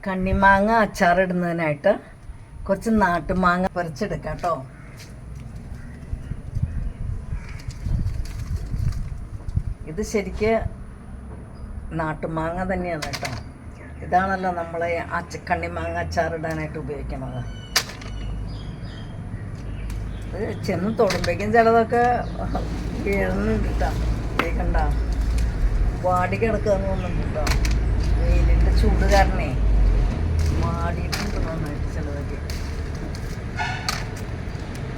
കണ്ണിമാങ്ങ അച്ചാറിടുന്നതിനായിട്ട് കുറച്ച് നാട്ടുമാങ്ങ പറിച്ചെടുക്കാം കേട്ടോ. ഇത് ശരിക്ക് നാട്ടുമാങ്ങ തന്നെയാണ് കേട്ടോ. ഇതാണല്ലോ നമ്മൾ കണ്ണിമാങ്ങ അച്ചാറിടാനായിട്ട് ഉപയോഗിക്കുന്നത്. ഇത് ചെന്ന് തൊടുമ്പോഴേക്കും ചിലതൊക്കെ വീഴുന്നുണ്ട് കേട്ടോ. കേൾക്കണ്ട, വാടി കിടക്കുകയെന്ന് തോന്നുന്നുണ്ട് കേട്ടോ. വെയിലിൻ്റെ ചൂട് കാരണേ വാടിയിട്ടുണ്ട് നന്നായിട്ട്. ചിലതൊക്കെ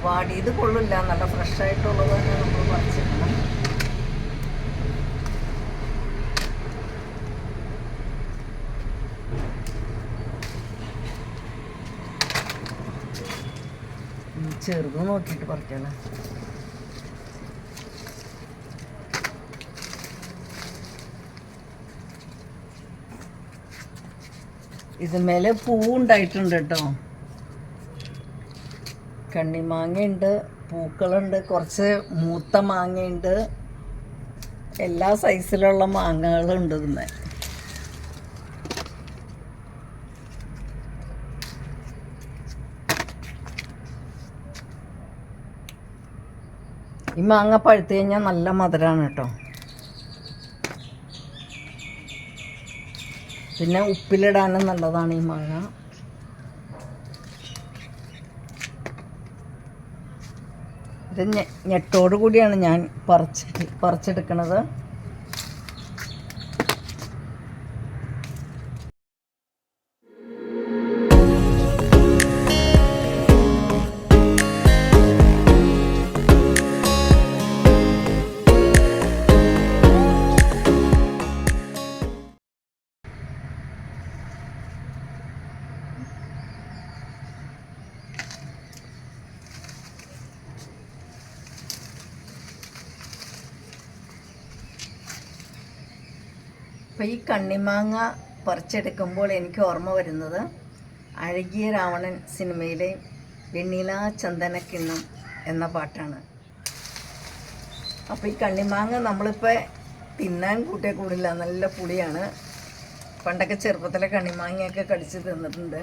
വാടിയത് കൊള്ളില്ല, നല്ല ഫ്രഷായിട്ടുള്ളത് തന്നെ നമ്മൾ പറിച്ചെടുക്കണം. ചെറുത് നോക്കിയിട്ട് പറിക്കണം. ഇതിന്മേലെ പൂവുണ്ടായിട്ടുണ്ട് കേട്ടോ. കണ്ണിമാങ്ങയുണ്ട്, പൂക്കളുണ്ട്, കുറച്ച് മൂത്ത മാങ്ങയുണ്ട്, എല്ലാ സൈസിലുള്ള മാങ്ങകളുണ്ട് ഇതിന്മേൽ. ഈ മാങ്ങ പഴുത്ത് കഴിഞ്ഞാൽ നല്ല മധുരമാണ് കേട്ടോ. പിന്നെ ഉപ്പിലിടാനും നല്ലതാണ് ഈ മാങ്ങ. ഇത് ഞെട്ടോടു കൂടിയാണ് ഞാൻ പറിച്ചെടുക്കണത്. അപ്പോൾ ഈ കണ്ണിമാങ്ങ പറിച്ചെടുക്കുമ്പോൾ എനിക്ക് ഓർമ്മ വരുന്നത് അഴകിയ രാവണൻ സിനിമയിലെ വെണ്ണിലാ ചന്ദനക്കിണ്ണം എന്ന പാട്ടാണ്. അപ്പോൾ ഈ കണ്ണിമാങ്ങ നമ്മളിപ്പോൾ തിന്നാൻ കൂട്ടിയ കൂടില്ല, നല്ല പുളിയാണ്. പണ്ടൊക്കെ ചെറുപ്പത്തിലെ കണ്ണിമാങ്ങയൊക്കെ കടിച്ച് തിന്നിട്ടുണ്ട്.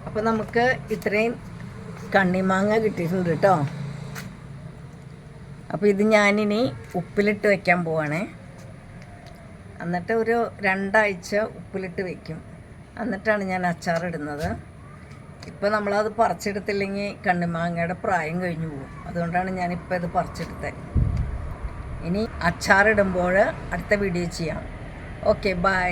അപ്പോൾ നമുക്ക് ഇത്രയും കണ്ണിമാങ്ങ കിട്ടിയിട്ടുണ്ട് കേട്ടോ. അപ്പോൾ ഇത് ഞാനിനി ഉപ്പിലിട്ട് വയ്ക്കാൻ പോവാണേ. എന്നിട്ട് ഒരു 2 ആഴ്ച ഉപ്പിലിട്ട് വയ്ക്കും. എന്നിട്ടാണ് ഞാൻ അച്ചാറിടുന്നത്. ഇപ്പോൾ നമ്മളത് പറിച്ചെടുത്തില്ലെങ്കിൽ കണ്ണിമാങ്ങയുടെ പ്രായം കഴിഞ്ഞു പോകും. അതുകൊണ്ടാണ് ഞാനിപ്പോൾ ഇത് പറിച്ചെടുത്തത്. ഇനി അച്ചാറിടുമ്പോൾ അടുത്ത വീഡിയോ ചെയ്യാം. Okay, by.